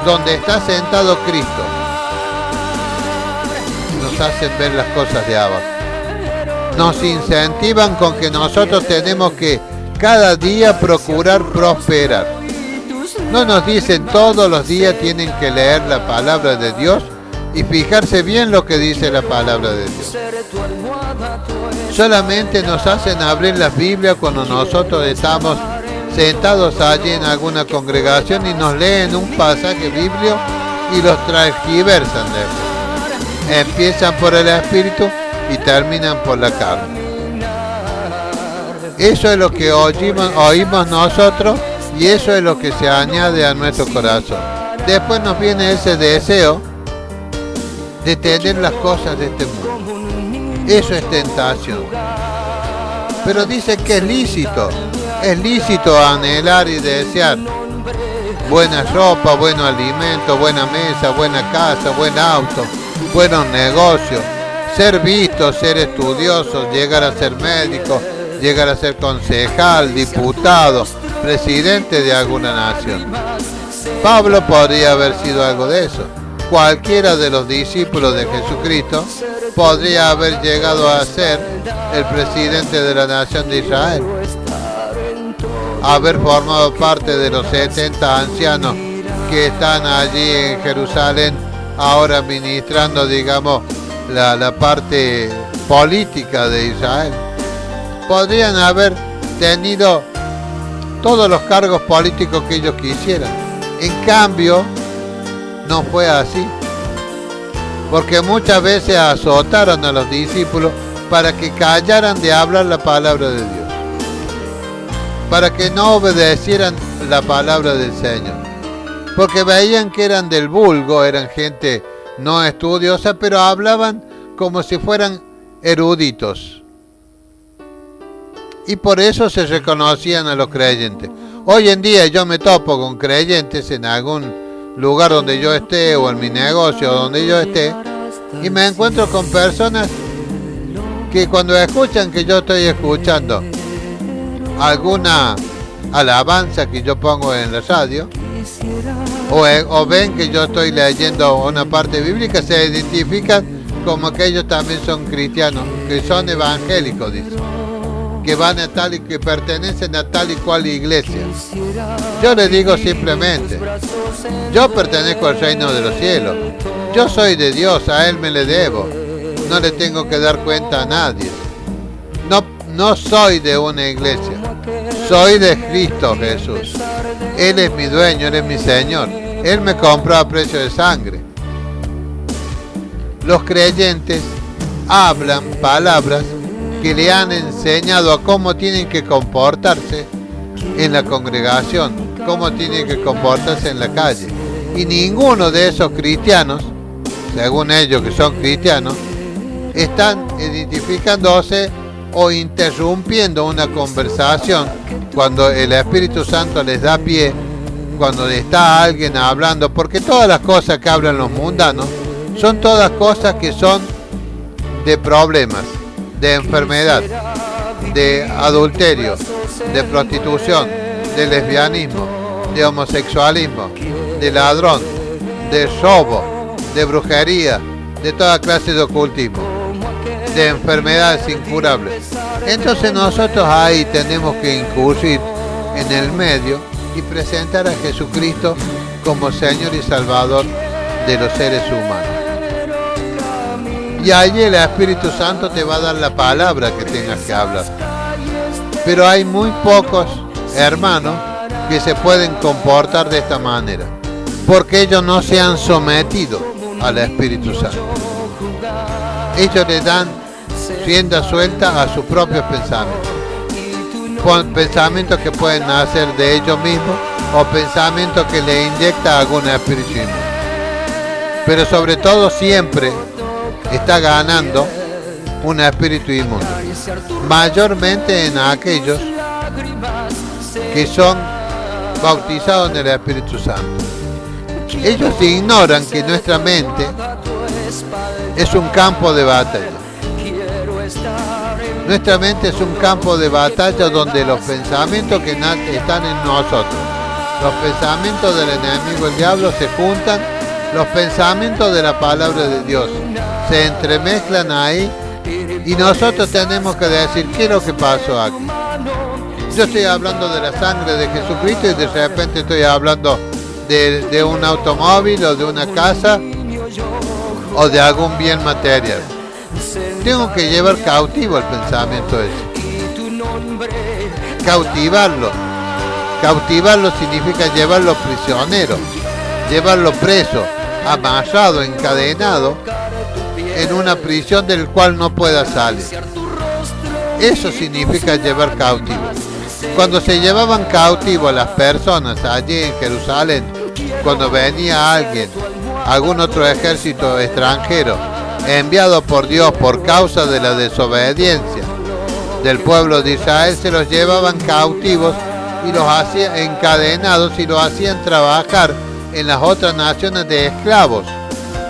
donde está sentado Cristo. Nos hacen ver las cosas de abajo. Nos incentivan con que nosotros tenemos que cada día procurar prosperar. No nos dicen todos los días tienen que leer la palabra de Dios y fijarse bien lo que dice la palabra de Dios. Solamente nos hacen abrir las Biblias cuando nosotros estamos sentados allí en alguna congregación y nos leen un pasaje bíblico y los transgiversan después. Empiezan por el Espíritu y terminan por la carne. Eso es lo que oímos nosotros y eso es lo que se añade a nuestro corazón. Después nos viene ese deseo de tener las cosas de este mundo. Eso es tentación. Pero dice que es lícito anhelar y desear buena ropa, buen alimento, buena mesa, buena casa, buen auto, buenos negocios, ser visto, ser estudioso, llegar a ser médico, llegar a ser concejal, diputado, presidente de alguna nación. Pablo podría haber sido algo de eso. Cualquiera de los discípulos de Jesucristo podría haber llegado a ser el presidente de la nación de Israel, haber formado parte de los 70 ancianos que están allí en Jerusalén ahora ministrando, digamos, la parte política de Israel. Podrían haber tenido todos los cargos políticos que ellos quisieran. En cambio, no fue así, porque muchas veces azotaron a los discípulos para que callaran de hablar la palabra de Dios, para que no obedecieran la palabra del Señor, porque veían que eran del vulgo, eran gente no estudiosa, pero hablaban como si fueran eruditos, y por eso se reconocían a los creyentes. Hoy en día yo me topo con creyentes en algún lugar donde yo esté o en mi negocio donde yo esté y me encuentro con personas que cuando escuchan que yo estoy escuchando alguna alabanza que yo pongo en la radio o ven que yo estoy leyendo una parte bíblica, se identifican como que ellos también son cristianos, que son evangélicos, dicen, que van a tal y que pertenecen a tal y cual iglesia. Yo les digo simplemente: yo pertenezco al reino de los cielos, yo soy de Dios, a Él me le debo, no le tengo que dar cuenta a nadie. No soy de una iglesia, soy de Cristo Jesús. Él es mi dueño, Él es mi Señor, Él me compró a precio de sangre. Los creyentes hablan palabras que le han enseñado a cómo tienen que comportarse en la congregación, cómo tienen que comportarse en la calle. Y ninguno de esos cristianos, según ellos que son cristianos, están identificándose o interrumpiendo una conversación cuando el Espíritu Santo les da pie, cuando está alguien hablando, porque todas las cosas que hablan los mundanos son todas cosas que son de problemas, de enfermedad, de adulterio, de prostitución, de lesbianismo, de homosexualismo, de ladrón, de robo, de brujería, de toda clase de ocultismo, de enfermedades incurables. Entonces nosotros ahí tenemos que incurrir en el medio y presentar a Jesucristo como Señor y Salvador de los seres humanos. Y allí el Espíritu Santo te va a dar la palabra que tengas que hablar. Pero hay muy pocos hermanos que se pueden comportar de esta manera, porque ellos no se han sometido al Espíritu Santo. Ellos le dan rienda suelta a sus propios pensamientos. Pensamientos que pueden nacer de ellos mismos o pensamientos que le inyecta algún espíritu inmundo. Pero sobre todo siempre está ganando un espíritu inmundo, mayormente en aquellos que son bautizados en el Espíritu Santo. Ellos ignoran que nuestra mente es un campo de batalla. Nuestra mente es un campo de batalla donde los pensamientos que están en nosotros, los pensamientos del enemigo, el diablo, se juntan, los pensamientos de la palabra de Dios se entremezclan ahí y nosotros tenemos que decir qué es lo que pasó aquí. Yo estoy hablando de la sangre de Jesucristo y de repente estoy hablando de un automóvil o de una casa o de algún bien material. Tengo que llevar cautivo el pensamiento ese. Cautivarlo. Cautivarlo significa llevarlo prisionero, llevarlo preso, amarrado, encadenado en una prisión del cual no pueda salir. Eso significa llevar cautivo. Cuando se llevaban cautivo a las personas allí en Jerusalén, cuando venía alguien, algún otro ejército extranjero, enviado por Dios por causa de la desobediencia del pueblo de Israel, se los llevaban cautivos y los hacían encadenados y los hacían trabajar en las otras naciones de esclavos,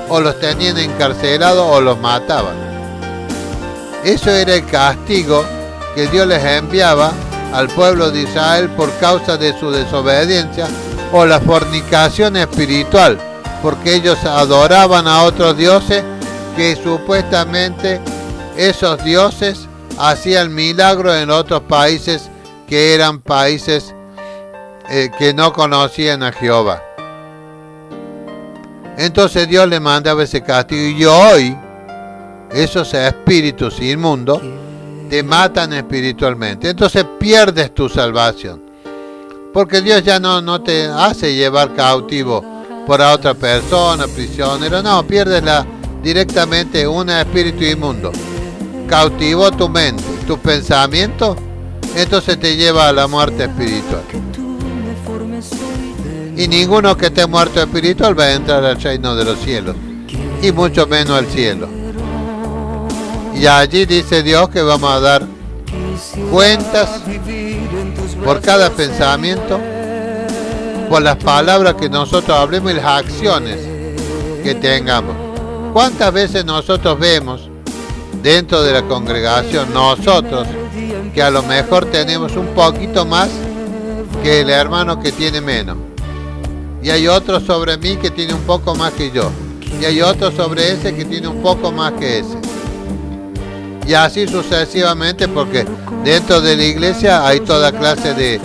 o los tenían encarcelados o los mataban. Eso era el castigo que Dios les enviaba al pueblo de Israel por causa de su desobediencia o la fornicación espiritual, porque ellos adoraban a otros dioses que supuestamente esos dioses hacían milagros en otros países que eran países que no conocían a Jehová. Entonces Dios le mandaba ese castigo, y hoy esos espíritus inmundos te matan espiritualmente. Entonces pierdes tu salvación, porque Dios ya no te hace llevar cautivo por a otra persona, prisionero. No, pierdes directamente un espíritu inmundo. Cautivó tu mente, tu pensamiento, entonces te lleva a la muerte espiritual. Y ninguno que esté muerto espiritual va a entrar al reino de los cielos, y mucho menos al cielo. Y allí dice Dios que vamos a dar cuentas por cada pensamiento, por las palabras que nosotros hablemos y las acciones que tengamos. ¿Cuántas veces nosotros vemos dentro de la congregación, nosotros, que a lo mejor tenemos un poquito más que el hermano que tiene menos? Y hay otro sobre mí que tiene un poco más que yo. Y hay otro sobre ese que tiene un poco más que ese. Y así sucesivamente, porque dentro de la iglesia hay toda clase de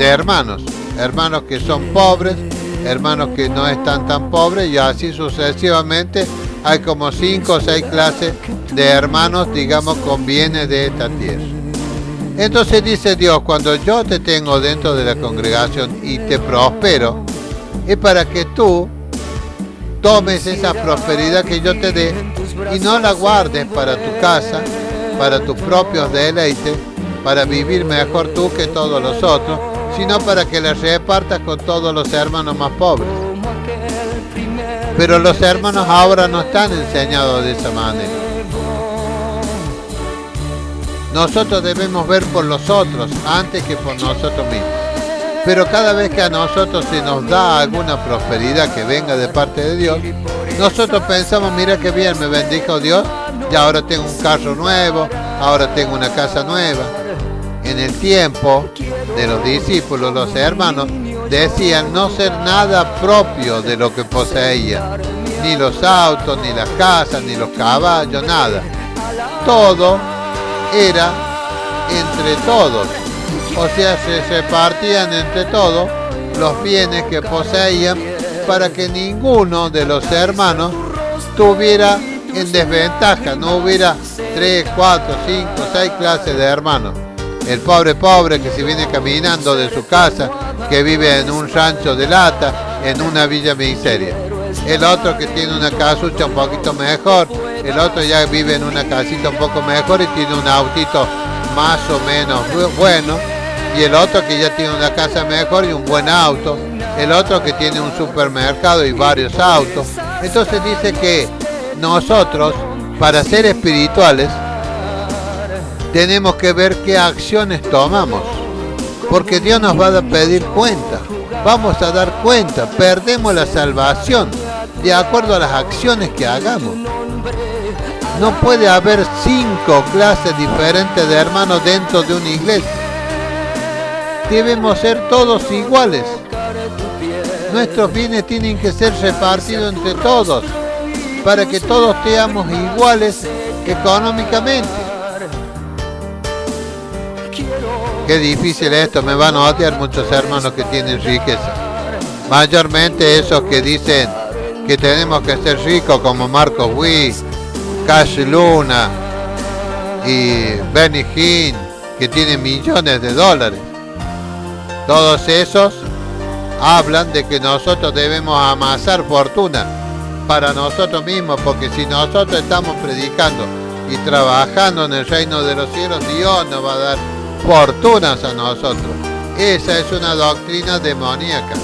hermanos. Hermanos que son pobres, hermanos que no están tan pobres, y así sucesivamente hay como 5 o 6 clases de hermanos, digamos, con bienes de esta tierra. Entonces dice Dios, cuando yo te tengo dentro de la congregación y te prospero, es para que tú tomes esa prosperidad que yo te dé y no la guardes para tu casa, para tus propios deleites, para vivir mejor tú que todos los otros, sino para que la repartas con todos los hermanos más pobres. Pero los hermanos ahora no están enseñados de esa manera. Nosotros debemos ver por los otros antes que por nosotros mismos. Pero cada vez que a nosotros se nos da alguna prosperidad que venga de parte de Dios, nosotros pensamos, mira qué bien, me bendijo Dios, y ahora tengo un carro nuevo, ahora tengo una casa nueva. En el tiempo de los discípulos, los hermanos decían no ser nada propio de lo que poseían, ni los autos, ni las casas, ni los caballos, nada. Todo era entre todos, o sea, se repartían entre todos los bienes que poseían para que ninguno de los hermanos estuviera en desventaja, no hubiera 3, 4, 5, 6 clases de hermanos. El pobre que se viene caminando de su casa, que vive en un rancho de lata, en una villa miseria. El otro que tiene una casucha un poquito mejor, el otro ya vive en una casita un poco mejor y tiene un autito más o menos bueno, y el otro que ya tiene una casa mejor y un buen auto, el otro que tiene un supermercado y varios autos. Entonces dice que nosotros, para ser espirituales, tenemos que ver qué acciones tomamos, porque Dios nos va a pedir cuenta, vamos a dar cuenta, perdemos la salvación de acuerdo a las acciones que hagamos. No puede haber 5 clases diferentes de hermanos dentro de una iglesia. Debemos ser todos iguales. Nuestros bienes tienen que ser repartidos entre todos, para que todos seamos iguales económicamente. Qué difícil esto, me van a odiar muchos hermanos que tienen riqueza. Mayormente esos que dicen que tenemos que ser ricos, como Marcos Witt, Cash Luna y Benny Hinn, que tienen millones de dólares. Todos esos hablan de que nosotros debemos amasar fortuna para nosotros mismos, porque si nosotros estamos predicando y trabajando en el reino de los cielos, Dios nos va a dar fortunas a nosotros. Esa es una doctrina demoníaca.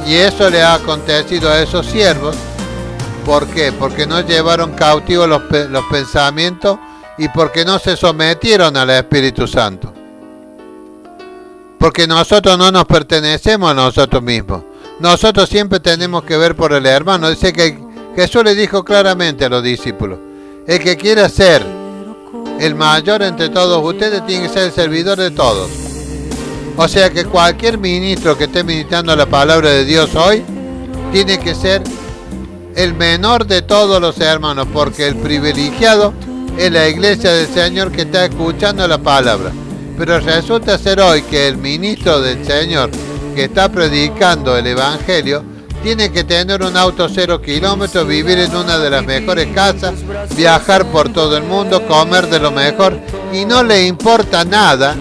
Y eso le ha acontecido a esos siervos. ¿Por qué? Porque no llevaron cautivos los pensamientos y porque no se sometieron al Espíritu Santo. Porque nosotros no nos pertenecemos a nosotros mismos. Nosotros siempre tenemos que ver por el hermano. Dice que Jesús le dijo claramente a los discípulos: el que quiera ser el mayor entre todos ustedes tiene que ser el servidor de todos. O sea que cualquier ministro que esté ministrando la palabra de Dios hoy tiene que ser el menor de todos los hermanos, porque el privilegiado es la iglesia del Señor que está escuchando la palabra. Pero resulta ser hoy que el ministro del Señor que está predicando el Evangelio tiene que tener un auto 0 kilómetros, vivir en una de las mejores casas, viajar por todo el mundo, comer de lo mejor, y no le importa nada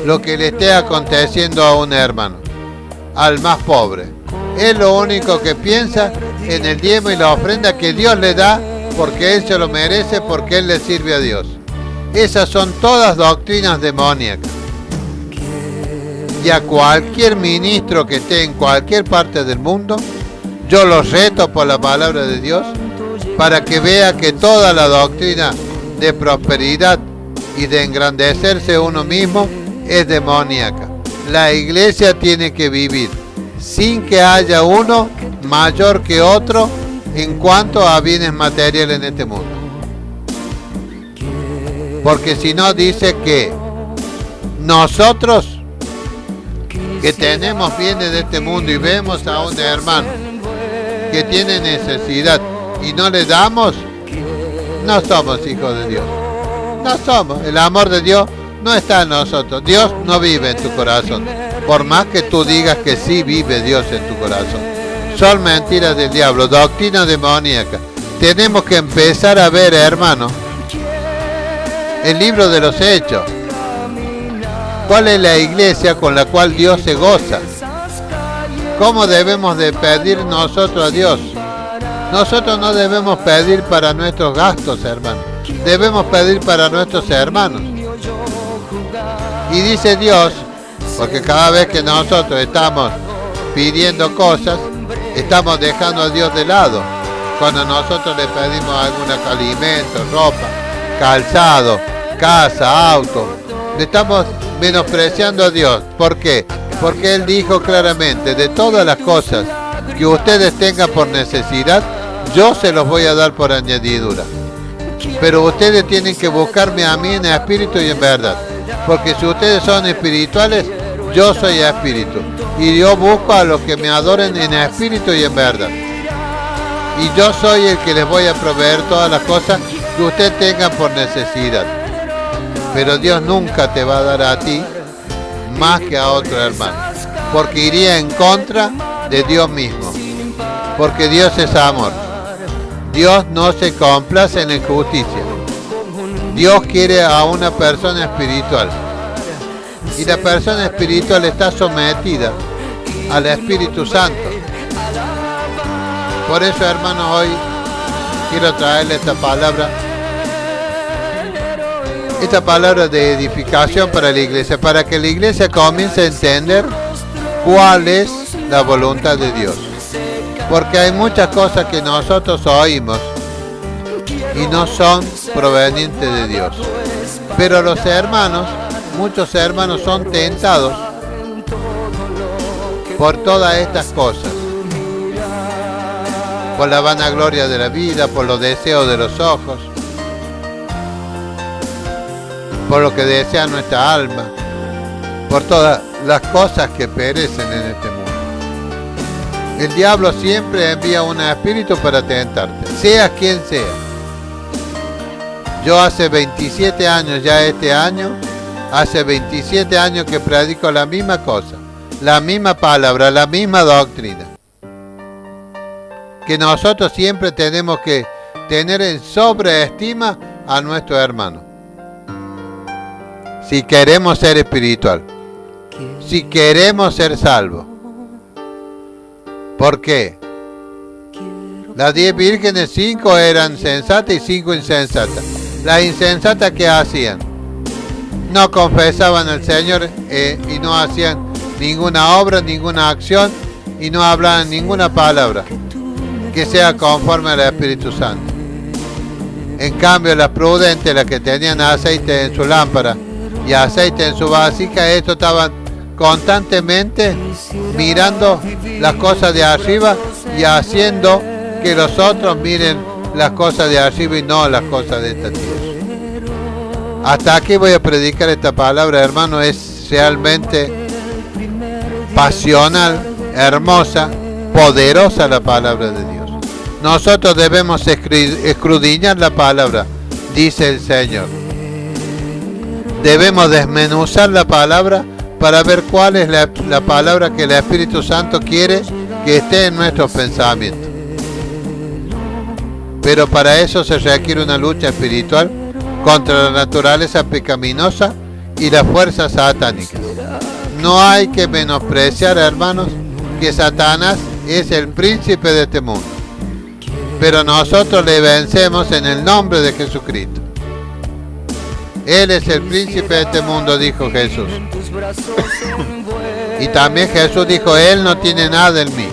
lo que le esté aconteciendo a un hermano, al más pobre. Él lo único que piensa en el diezmo y la ofrenda que Dios le da, porque él se lo merece, porque él le sirve a Dios. Esas son todas doctrinas demoníacas. Y a cualquier ministro que esté en cualquier parte del mundo, yo los reto por la palabra de Dios para que vea que toda la doctrina de prosperidad y de engrandecerse uno mismo es demoníaca. La iglesia tiene que vivir sin que haya uno mayor que otro en cuanto a bienes materiales en este mundo. Porque si no, dice que nosotros que tenemos bienes de este mundo y vemos a un hermano que tiene necesidad y no le damos, no somos hijos de Dios. No somos. El amor de Dios no está en nosotros. Dios no vive en tu corazón. Por más que tú digas que sí vive Dios en tu corazón. Son mentiras del diablo, doctrina demoníaca. Tenemos que empezar a ver, hermano, el libro de los Hechos. ¿Cuál es la iglesia con la cual Dios se goza? ¿Cómo debemos de pedir nosotros a Dios? Nosotros no debemos pedir para nuestros gastos, hermanos. Debemos pedir para nuestros hermanos. Y dice Dios, porque cada vez que nosotros estamos pidiendo cosas, estamos dejando a Dios de lado. Cuando nosotros le pedimos algún alimento, ropa, calzado, casa, auto. Le estamos menospreciando a Dios. ¿Por qué? Porque Él dijo claramente, de todas las cosas que ustedes tengan por necesidad, yo se los voy a dar por añadidura. Pero ustedes tienen que buscarme a mí en espíritu y en verdad. Porque si ustedes son espirituales, yo soy espíritu. Y yo busco a los que me adoren en espíritu y en verdad. Y yo soy el que les voy a proveer todas las cosas que ustedes tengan por necesidad. Pero Dios nunca te va a dar a ti más que a otro hermano. Porque iría en contra de Dios mismo. Porque Dios es amor. Dios no se complace en la injusticia. Dios quiere a una persona espiritual. Y la persona espiritual está sometida al Espíritu Santo. Por eso, hermanos, hoy quiero traerle esta palabra de edificación para la iglesia, para que la iglesia comience a entender cuál es la voluntad de Dios. Porque hay muchas cosas que nosotros oímos y no son provenientes de Dios. Pero los hermanos, muchos hermanos son tentados por todas estas cosas. Por la vanagloria de la vida, por los deseos de los ojos, por lo que desea nuestra alma, por todas las cosas que perecen en este mundo. El diablo siempre envía un espíritu para tentarte, sea quien sea. Yo hace 27 años, ya este año, hace 27 años que predico la misma cosa, la misma palabra, la misma doctrina. Que nosotros siempre tenemos que tener en sobreestima a nuestro hermano. Si queremos ser espiritual, si queremos ser salvos. ¿Por qué? Las 10 vírgenes, 5 eran sensatas y 5 insensatas. Las insensatas, ¿qué hacían? No confesaban al Señor y no hacían ninguna obra, ninguna acción y no hablaban ninguna palabra que sea conforme al Espíritu Santo. En cambio, las prudentes, las que tenían aceite en su lámpara y aceite en su vasija, estos estaban constantemente mirando las cosas de arriba y haciendo que los otros miren las cosas de arriba y no las cosas de esta tierra. Hasta aquí voy a predicar esta palabra, hermano. Es realmente pasional, hermosa, poderosa la palabra de Dios. Nosotros debemos escudriñar la palabra, dice el Señor. Debemos desmenuzar la palabra para ver cuál es la palabra que el Espíritu Santo quiere que esté en nuestros pensamientos. Pero para eso se requiere una lucha espiritual contra la naturaleza pecaminosa y las fuerzas satánicas. No hay que menospreciar, hermanos, que Satanás es el príncipe de este mundo. Pero nosotros le vencemos en el nombre de Jesucristo. Él es el príncipe de este mundo, dijo Jesús. Y también Jesús dijo, Él no tiene nada en mí.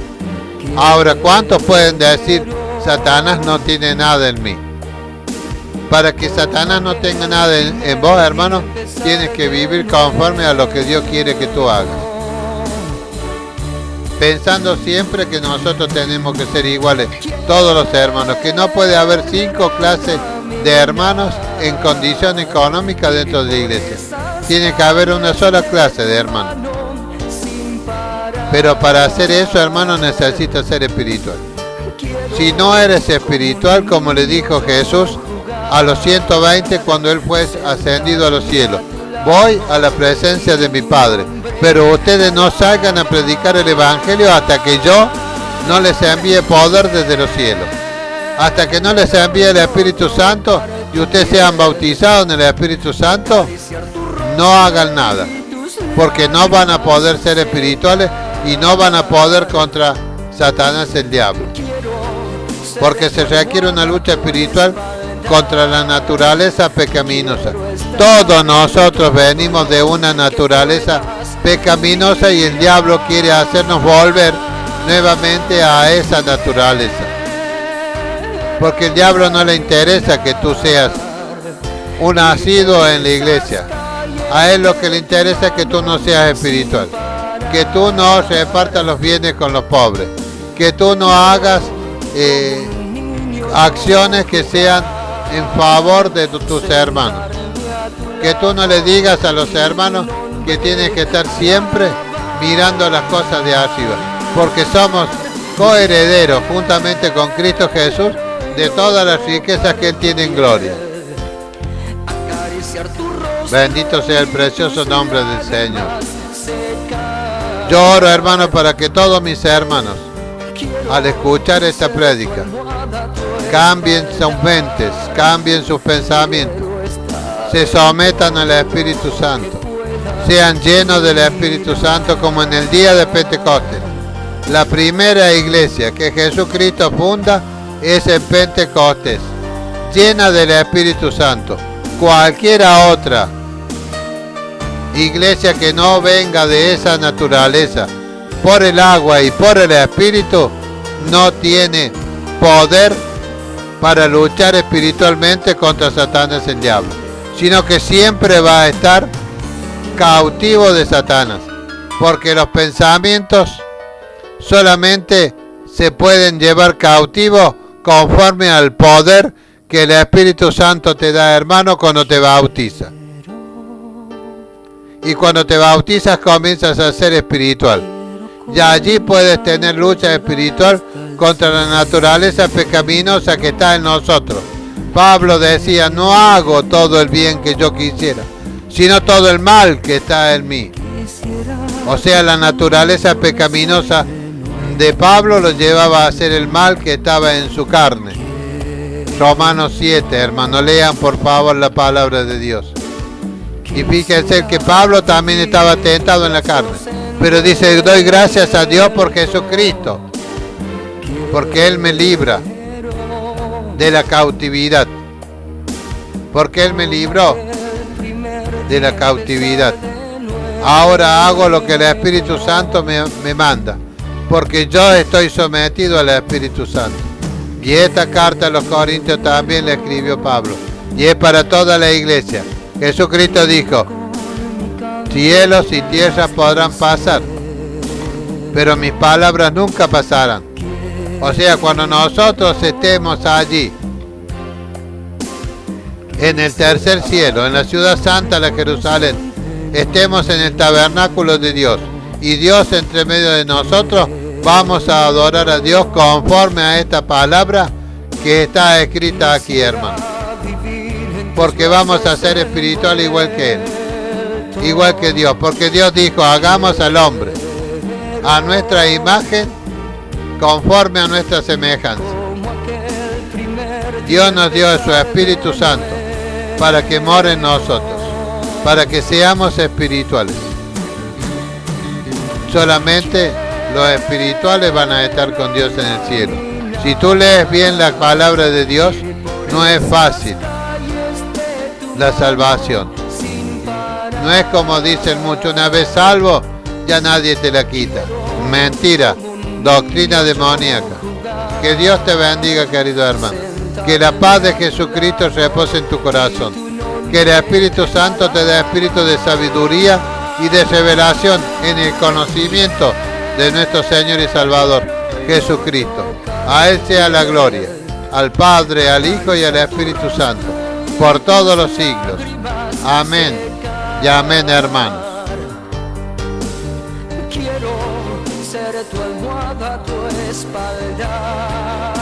Ahora, ¿cuántos pueden decir, Satanás no tiene nada en mí? Para que Satanás no tenga nada en vos, hermano, tienes que vivir conforme a lo que Dios quiere que tú hagas. Pensando siempre que nosotros tenemos que ser iguales, todos los hermanos, que no puede haber 5 clases de hermanos en condición económica dentro de la iglesia. Tiene que haber una sola clase de hermanos. Pero para hacer eso, hermano, necesitas ser espiritual. Si no eres espiritual, como le dijo Jesús a los 120 cuando Él fue ascendido a los cielos, voy a la presencia de mi Padre, pero ustedes no salgan a predicar el Evangelio hasta que yo no les envíe poder desde los cielos. Hasta que no les envíe el Espíritu Santo y ustedes sean bautizados en el Espíritu Santo, no hagan nada, porque no van a poder ser espirituales y no van a poder contra Satanás el diablo. Porque se requiere una lucha espiritual contra la naturaleza pecaminosa. Todos nosotros venimos de una naturaleza pecaminosa y el diablo quiere hacernos volver nuevamente a esa naturaleza. Porque el diablo no le interesa que tú seas un asiduo en la iglesia. A él lo que le interesa es que tú no seas espiritual, que tú no repartas los bienes con los pobres, que tú no hagas acciones que sean en favor de tus hermanos, que tú no le digas a los hermanos que tienes que estar siempre mirando las cosas de arriba, porque somos coherederos juntamente con Cristo Jesús de todas las riquezas que Él tiene en gloria. Bendito sea el precioso nombre del Señor. Yo oro, hermano, para que todos mis hermanos, al escuchar esta prédica, cambien sus mentes, cambien sus pensamientos, se sometan al Espíritu Santo, sean llenos del Espíritu Santo como en el día de Pentecostés. La primera iglesia que Jesucristo funda es en Pentecostés, llena del Espíritu Santo. Cualquiera otra iglesia que no venga de esa naturaleza, por el agua y por el Espíritu, no tiene poder para luchar espiritualmente contra Satanás el diablo, sino que siempre va a estar cautivo de Satanás, porque los pensamientos solamente se pueden llevar cautivos conforme al poder que el Espíritu Santo te da, hermano, cuando te bautiza. Y cuando te bautizas comienzas a ser espiritual. Y allí puedes tener lucha espiritual contra la naturaleza pecaminosa que está en nosotros. Pablo decía, no hago todo el bien que yo quisiera, sino todo el mal que está en mí. O sea, la naturaleza pecaminosa de Pablo lo llevaba a hacer el mal que estaba en su carne. Romanos 7, hermano, lean por favor la palabra de Dios. Y fíjense que Pablo también estaba tentado en la carne. Pero dice, doy gracias a Dios por Jesucristo, porque Él me libra de la cautividad. Porque Él me libró de la cautividad. Ahora hago lo que el Espíritu Santo me manda, porque yo estoy sometido al Espíritu Santo. Y esta carta a los Corintios también la escribió Pablo, y es para toda la iglesia. Jesucristo dijo, cielos y tierra podrán pasar, pero mis palabras nunca pasarán. O sea, cuando nosotros estemos allí, en el tercer cielo, en la ciudad santa, la Jerusalén, estemos en el tabernáculo de Dios, y Dios entre medio de nosotros, vamos a adorar a Dios conforme a esta palabra que está escrita aquí, hermano. Porque vamos a ser espiritual igual que Él, igual que Dios. Porque Dios dijo, hagamos al hombre a nuestra imagen, conforme a nuestra semejanza. Dios nos dio su Espíritu Santo para que more en nosotros, para que seamos espirituales. Solamente los espirituales van a estar con Dios en el cielo. Si tú lees bien la palabra de Dios, no es fácil la salvación. No es como dicen muchos, una vez salvo, ya nadie te la quita. Mentira, doctrina demoníaca. Que Dios te bendiga, querido hermano. Que la paz de Jesucristo repose en tu corazón. Que el Espíritu Santo te dé espíritu de sabiduría y de revelación en el conocimiento de nuestro Señor y Salvador, Jesucristo. A Él sea la gloria, al Padre, al Hijo y al Espíritu Santo, por todos los siglos. Amén y amén, hermanos. Quiero ser tu almohada, tu espaldar.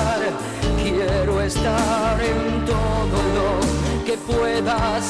Quiero estar en todo lo que puedas.